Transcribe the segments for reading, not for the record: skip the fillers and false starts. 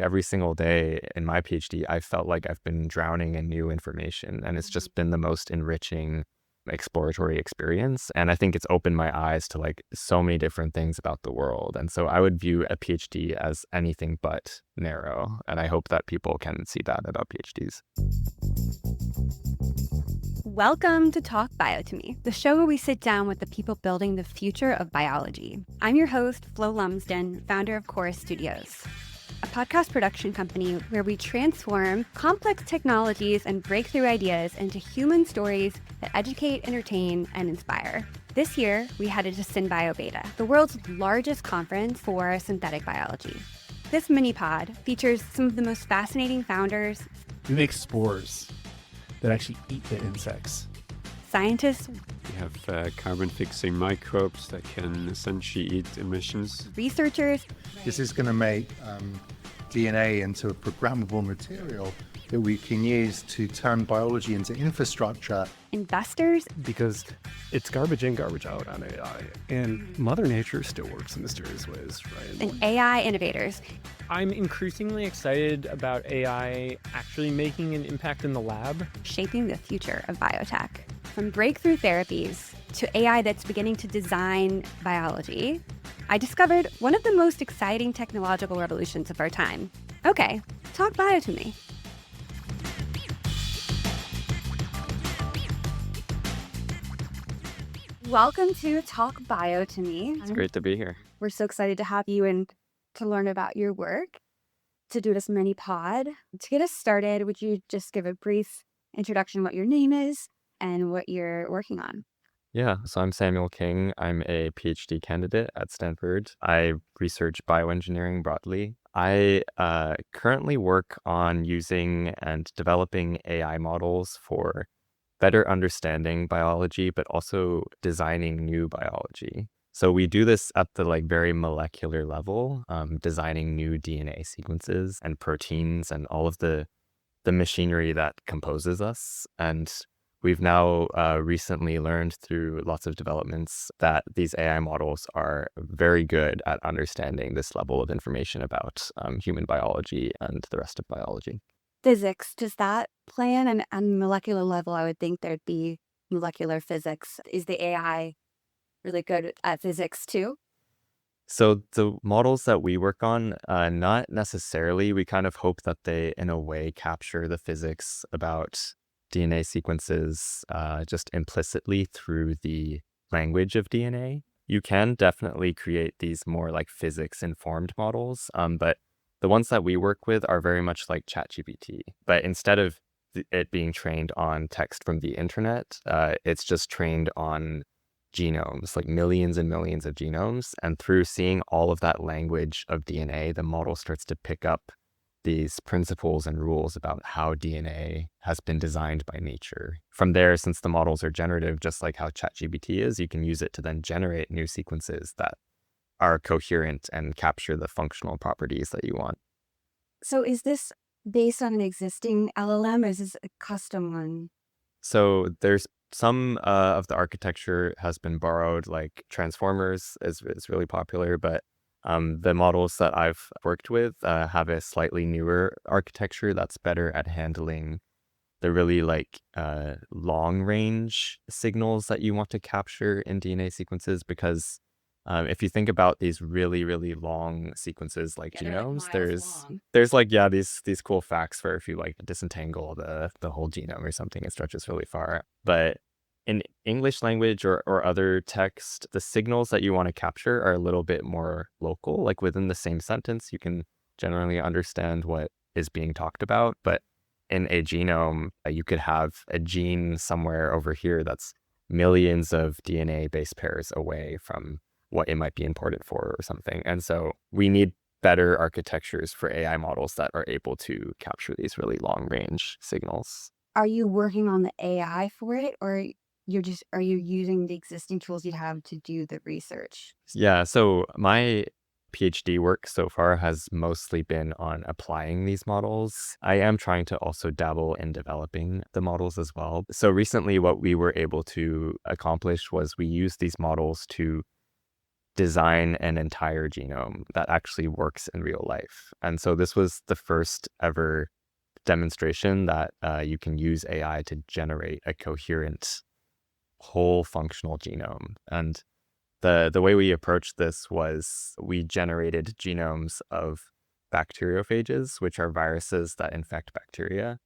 every single day in my PhD, I felt like I've been drowning in new information, and it's just been the most enriching exploratory experience. And I think it's opened my eyes to like so many different things about the world. And so I would view a PhD as anything but narrow. And I hope that people can see that about PhDs. Welcome to Talk Bio to Me, the show where we sit down with the people building the future of biology. I'm your host, Flo Lumsden, founder of Chorus Studios, a podcast production company where we transform complex technologies and breakthrough ideas into human stories that educate, entertain, and inspire. This year, we headed to SynBioBeta, the world's largest conference for synthetic biology. This mini-pod features some of the most fascinating founders. We make spores that actually eat the insects. Scientists. We have carbon-fixing microbes that can essentially eat emissions. Researchers. This is going to make DNA into a programmable material that we can use to turn biology into infrastructure. Investors. Because it's garbage in, garbage out on AI. And Mother Nature still works in mysterious ways, right? And AI innovators. I'm increasingly excited about AI actually making an impact in the lab. Shaping the future of biotech. From breakthrough therapies to AI that's beginning to design biology, I discovered one of the most exciting technological revolutions of our time. Okay, talk bio to me. Welcome to Talk Bio to Me. It's great to be here. We're so excited to have you and to learn about your work, to do this mini pod. To get us started, would you just give a brief introduction what your name is and what you're working on? Yeah, so I'm Samuel King. I'm a PhD candidate at Stanford. I research bioengineering broadly. I currently work on using and developing AI models for better understanding biology, but also designing new biology. So we do this at the very molecular level, designing new DNA sequences and proteins and all of the machinery that composes us. And we've now recently learned through lots of developments that these AI models are very good at understanding this level of information about human biology and the rest of biology. Physics, does that play in? And on molecular level, I would think there'd be molecular physics. Is the AI really good at physics too? So the models that we work on, not necessarily. We kind of hope that they, in a way, capture the physics about DNA sequences just implicitly through the language of DNA. You can definitely create these more like physics-informed models, but the ones that we work with are very much like ChatGPT. But instead of it being trained on text from the internet, it's just trained on genomes, like millions and millions of genomes. And through seeing all of that language of DNA, the model starts to pick up these principles and rules about how DNA has been designed by nature. From there, since the models are generative, just like how ChatGPT is, you can use it to then generate new sequences that are coherent and capture the functional properties that you want. So is this based on an existing LLM, or is this a custom one? So there's some of the architecture has been borrowed, like transformers is really popular, but the models that I've worked with have a slightly newer architecture that's better at handling the really long range signals that you want to capture in DNA sequences, because if you think about these really, really long sequences like genomes, there's these cool facts where if you disentangle the whole genome or something, it stretches really far. But in English language or other text, the signals that you want to capture are a little bit more local. Like within the same sentence, you can generally understand what is being talked about. But in a genome, you could have a gene somewhere over here that's millions of DNA base pairs away from what it might be important for or something. And so we need better architectures for AI models that are able to capture these really long range signals. Are you working on the AI for it, or are you using the existing tools you have to do the research? Yeah, so my PhD work so far has mostly been on applying these models. I am trying to also dabble in developing the models as well. So recently what we were able to accomplish was we used these models to design an entire genome that actually works in real life. And so this was the first ever demonstration that you can use AI to generate a coherent whole functional genome. And the way we approached this was we generated genomes of bacteriophages, which are viruses that infect bacteria.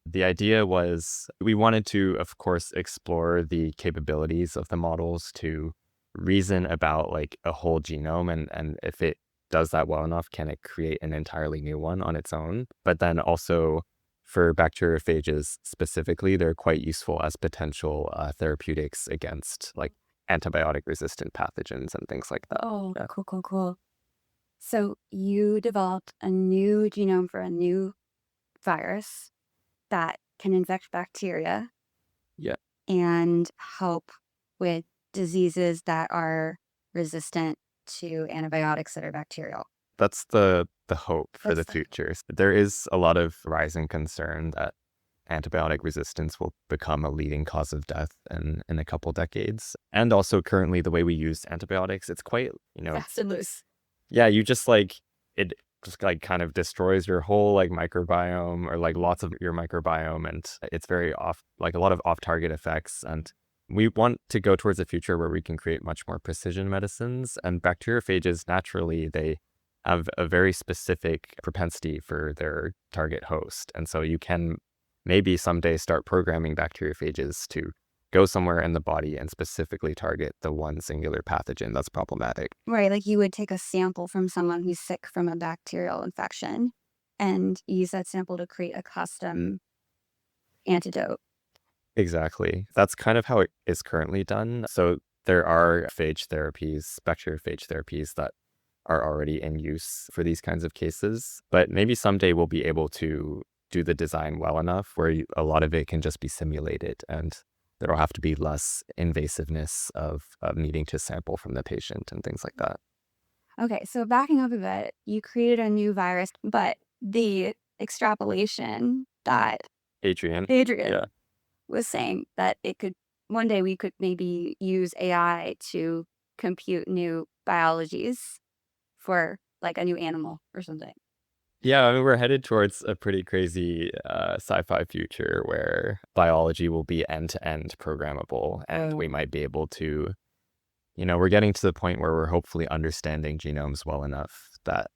The idea was we wanted to, of course, explore the capabilities of the models to reason about like a whole genome, and if it does that well enough, can it create an entirely new one on its own? But then also for bacteriophages specifically, they're quite useful as potential therapeutics against like antibiotic resistant pathogens and things like that. Oh, cool. So you developed a new genome for a new virus that can infect bacteria. Yeah. And help with diseases that are resistant to antibiotics that are bacterial. That's the hope for That's the future. There is a lot of rising concern that antibiotic resistance will become a leading cause of death in a couple decades. And also currently the way we use antibiotics, it's quite, Fast and loose. yeah, you just like, it just like kind of destroys your whole like microbiome or like lots of your microbiome. And it's very like a lot of off-target effects. And we want to go towards a future where we can create much more precision medicines. And bacteriophages, naturally, they have a very specific propensity for their target host. And so you can maybe someday start programming bacteriophages to go somewhere in the body and specifically target the one singular pathogen that's problematic. Right, like you would take a sample from someone who's sick from a bacterial infection and use that sample to create a custom antidote. Exactly. That's kind of how it is currently done. So there are bacteriophage therapies that are already in use for these kinds of cases. But maybe someday we'll be able to do the design well enough where a lot of it can just be simulated, and there'll have to be less invasiveness of needing to sample from the patient and things like that. Okay, so backing up a bit, you created a new virus, but the extrapolation that Adrian. Adrian was saying that one day we could maybe use AI to compute new biologies for like a new animal or something. Yeah, I mean, we're headed towards a pretty crazy sci-fi future where biology will be end-to-end programmable, and we might be able to, we're getting to the point where we're hopefully understanding genomes well enough that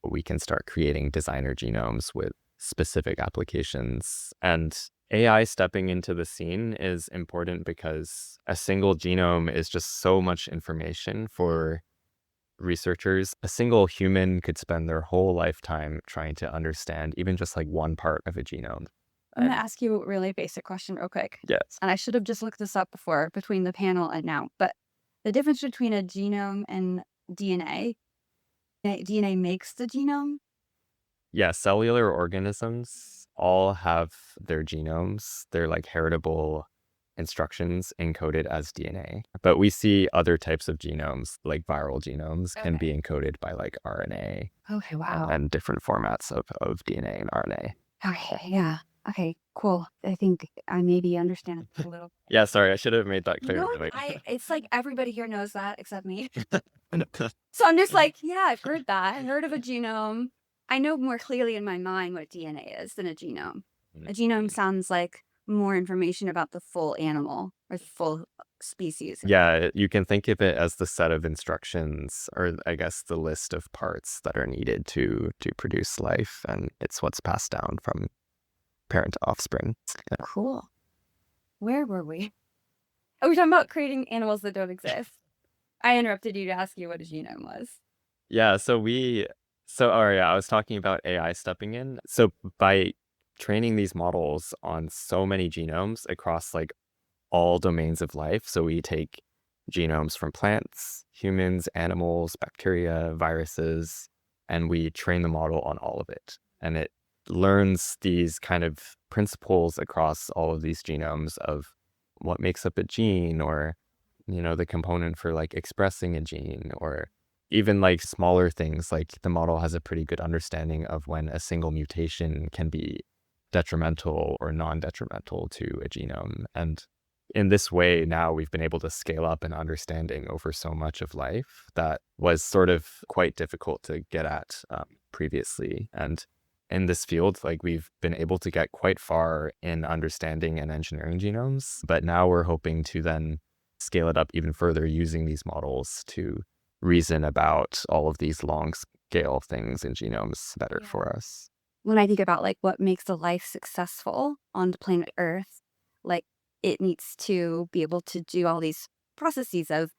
we can start creating designer genomes with specific applications. And AI stepping into the scene is important because a single genome is just so much information for researchers. A single human could spend their whole lifetime trying to understand even just like one part of a genome. I'm going to ask you a really basic question real quick. Yes. And I should have just looked this up before between the panel and now. But the difference between a genome and DNA makes the genome? Yeah, cellular organisms all have their genomes. They're like heritable instructions encoded as DNA. But we see other types of genomes, like viral genomes, can be encoded by like RNA. Okay, wow. And different formats of DNA and RNA. Okay, yeah. Okay, cool. I think I maybe understand a little. Yeah, sorry, I should have made that clear. No, it's like everybody here knows that except me. So I'm just like, yeah, I've heard that. I've heard of a genome. I know more clearly in my mind what DNA is than a genome. A genome sounds like more information about the full animal or full species. Yeah, you can think of it as the set of instructions, or I guess the list of parts that are needed to produce life, and it's what's passed down from parent to offspring. Yeah. Cool. Where were we? Oh, we're talking about creating animals that don't exist. I interrupted you to ask you what a genome was. Yeah, I was talking about AI stepping in. So by training these models on so many genomes across like all domains of life, so we take genomes from plants, humans, animals, bacteria, viruses, and we train the model on all of it. And it learns these kind of principles across all of these genomes of what makes up a gene, or the component for like expressing a gene, or even like smaller things. Like the model has a pretty good understanding of when a single mutation can be detrimental or non-detrimental to a genome. And in this way, now we've been able to scale up an understanding over so much of life that was sort of quite difficult to get at previously. And in this field, like we've been able to get quite far in understanding and engineering genomes, but now we're hoping to then scale it up even further using these models to reason about all of these long scale things in genomes better for us. When I think about like what makes a life successful on the planet Earth, like it needs to be able to do all these processes of,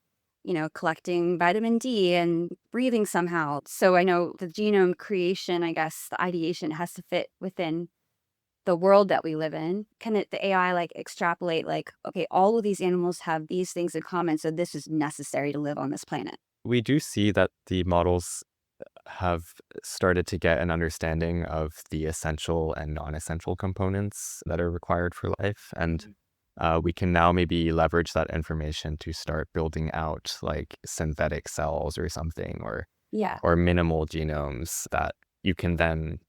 collecting vitamin D and breathing somehow. So I know the genome creation, I guess, the ideation has to fit within the world that we live in. Can the AI like extrapolate like, okay, all of these animals have these things in common, so this is necessary to live on this planet? We do see that the models have started to get an understanding of the essential and non-essential components that are required for life. And we can now maybe leverage that information to start building out like synthetic cells or something, or minimal genomes that you can then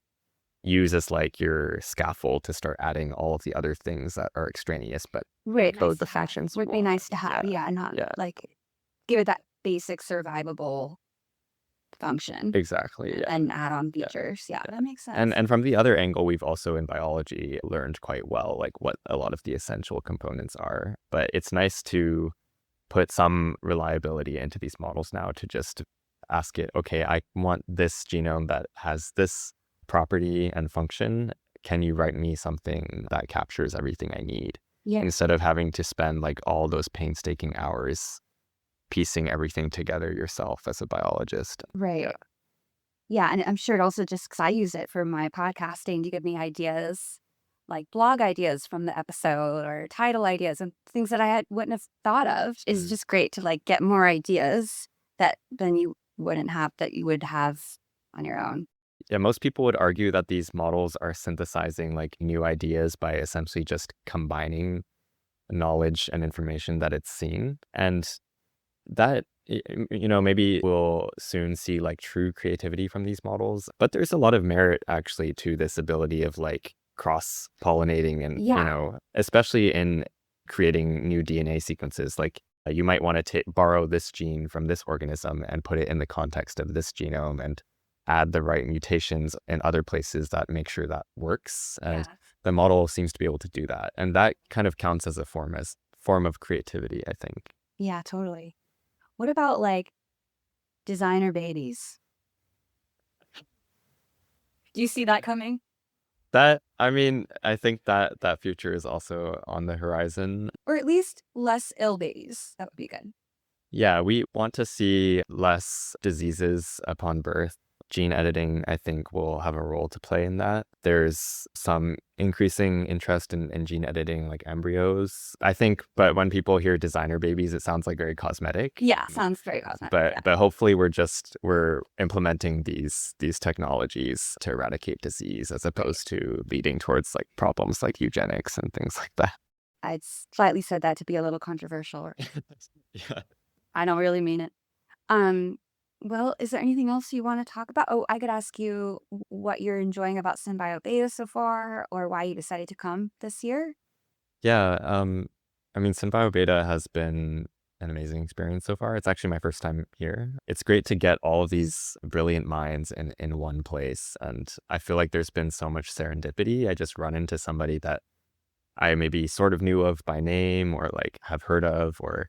use as like your scaffold to start adding all of the other things that are extraneous, but code the functions. Would be nice to have, not like give it that basic survivable function. Exactly. Yeah. And add on features. Yeah, that makes sense. And from the other angle, we've also in biology learned quite well like what a lot of the essential components are. But it's nice to put some reliability into these models now to just ask it, okay, I want this genome that has this property and function. Can you write me something that captures everything I need? Instead of having to spend like all those painstaking hours piecing everything together yourself as a biologist. Right. Yeah. And I'm sure it also just because I use it for my podcasting to give me ideas, like blog ideas from the episode or title ideas and things that I wouldn't have thought of. It's just great to like get more ideas that then you wouldn't have that you would have on your own. Yeah, most people would argue that these models are synthesizing like new ideas by essentially just combining knowledge and information that it's seen. And that, maybe we'll soon see like true creativity from these models. But there's a lot of merit actually to this ability of like cross-pollinating and, especially in creating new DNA sequences. Like you might want to borrow this gene from this organism and put it in the context of this genome and add the right mutations in other places that make sure that works. And the model seems to be able to do that. And that kind of counts as a form of creativity, I think. Yeah, totally. What about like designer babies? Do you see that coming? I think that future is also on the horizon. Or at least less ill babies. That would be good. Yeah, we want to see less diseases upon birth. Gene editing, I think, will have a role to play in that. There's some increasing interest in gene editing, like embryos, I think. But when people hear designer babies, it sounds like very cosmetic. Yeah, sounds very cosmetic. But hopefully we're implementing these technologies to eradicate disease as opposed to leading towards like problems like eugenics and things like that. I'd slightly said that to be a little controversial. Yeah. I don't really mean it. Well, is there anything else you want to talk about? Oh, I could ask you what you're enjoying about SynBioBeta so far, or why you decided to come this year. Yeah, SynBioBeta has been an amazing experience so far. It's actually my first time here. It's great to get all of these brilliant minds in one place. And I feel like there's been so much serendipity. I just run into somebody that I maybe sort of knew of by name or like have heard of or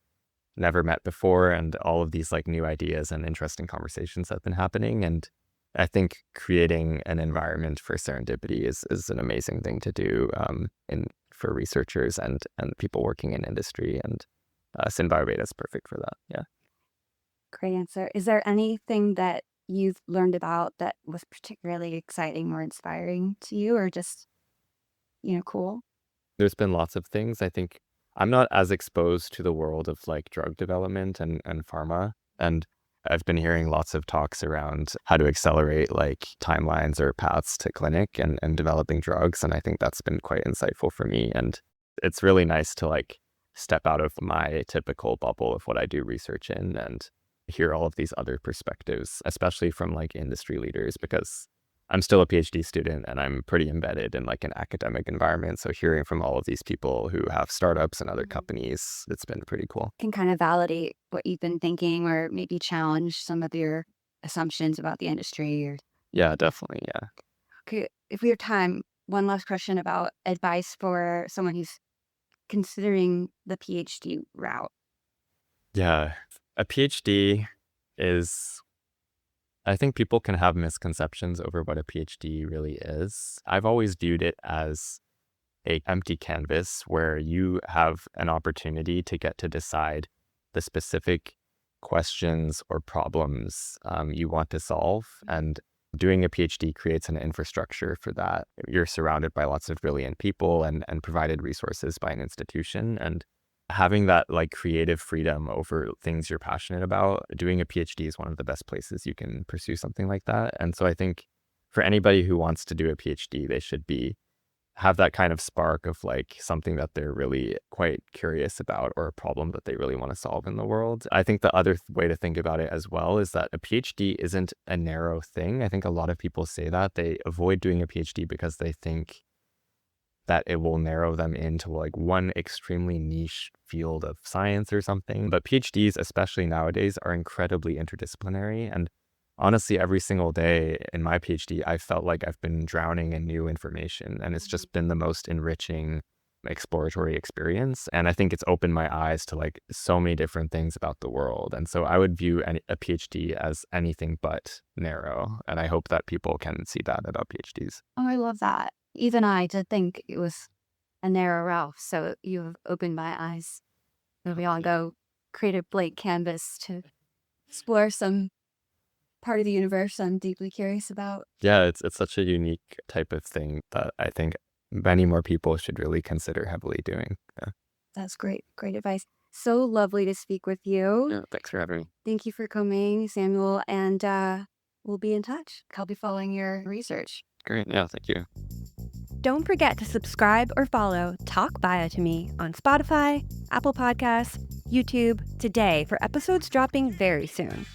never met before, and all of these like new ideas and interesting conversations have been happening. And I think creating an environment for serendipity is an amazing thing to do for researchers and people working in industry, and SynBioBeta is perfect for that. Yeah. Great answer. Is there anything that you've learned about that was particularly exciting or inspiring to you, or just cool? There's been lots of things. I think I'm not as exposed to the world of like drug development and pharma. And I've been hearing lots of talks around how to accelerate like timelines or paths to clinic and developing drugs. And I think that's been quite insightful for me. And it's really nice to like step out of my typical bubble of what I do research in and hear all of these other perspectives, especially from like industry leaders, because I'm still a PhD student and I'm pretty embedded in like an academic environment. So hearing from all of these people who have startups and other companies, it's been pretty cool. Can kind of validate what you've been thinking or maybe challenge some of your assumptions about the industry. Or Yeah, definitely. Yeah. okay, if we have time, one last question about advice for someone who's considering the PhD route. Yeah. A PhD is, I think people can have misconceptions over what a PhD really is. I've always viewed it as a empty canvas where you have an opportunity to get to decide the specific questions or problems you want to solve. And doing a PhD creates an infrastructure for that. You're surrounded by lots of brilliant people and provided resources by an institution. And having that like creative freedom over things you're passionate about, doing a PhD is one of the best places you can pursue something like that. And so I think for anybody who wants to do a PhD, they should have that kind of spark of like something that they're really quite curious about or a problem that they really want to solve in the world. I think the other way to think about it as well is that a PhD isn't a narrow thing. I think a lot of people say that they avoid doing a PhD because they think that it will narrow them into like one extremely niche field of science or something. But PhDs, especially nowadays, are incredibly interdisciplinary. And honestly, every single day in my PhD, I felt like I've been drowning in new information. And it's just been the most enriching exploratory experience. And I think it's opened my eyes to like so many different things about the world. And so I would view a PhD as anything but narrow. And I hope that people can see that about PhDs. Oh, I love that. Even I did think it was a narrow route. So you've opened my eyes. Maybe I'll go create a blank canvas to explore some part of the universe I'm deeply curious about. Yeah, it's such a unique type of thing that I think many more people should really consider heavily doing. Yeah. That's great. Great advice. So lovely to speak with you. Yeah, thanks for having me. Thank you for coming, Samuel. And we'll be in touch. I'll be following your research. Great. Yeah, thank you. Don't forget to subscribe or follow Talk Bio to Me on Spotify, Apple Podcasts, YouTube today for episodes dropping very soon.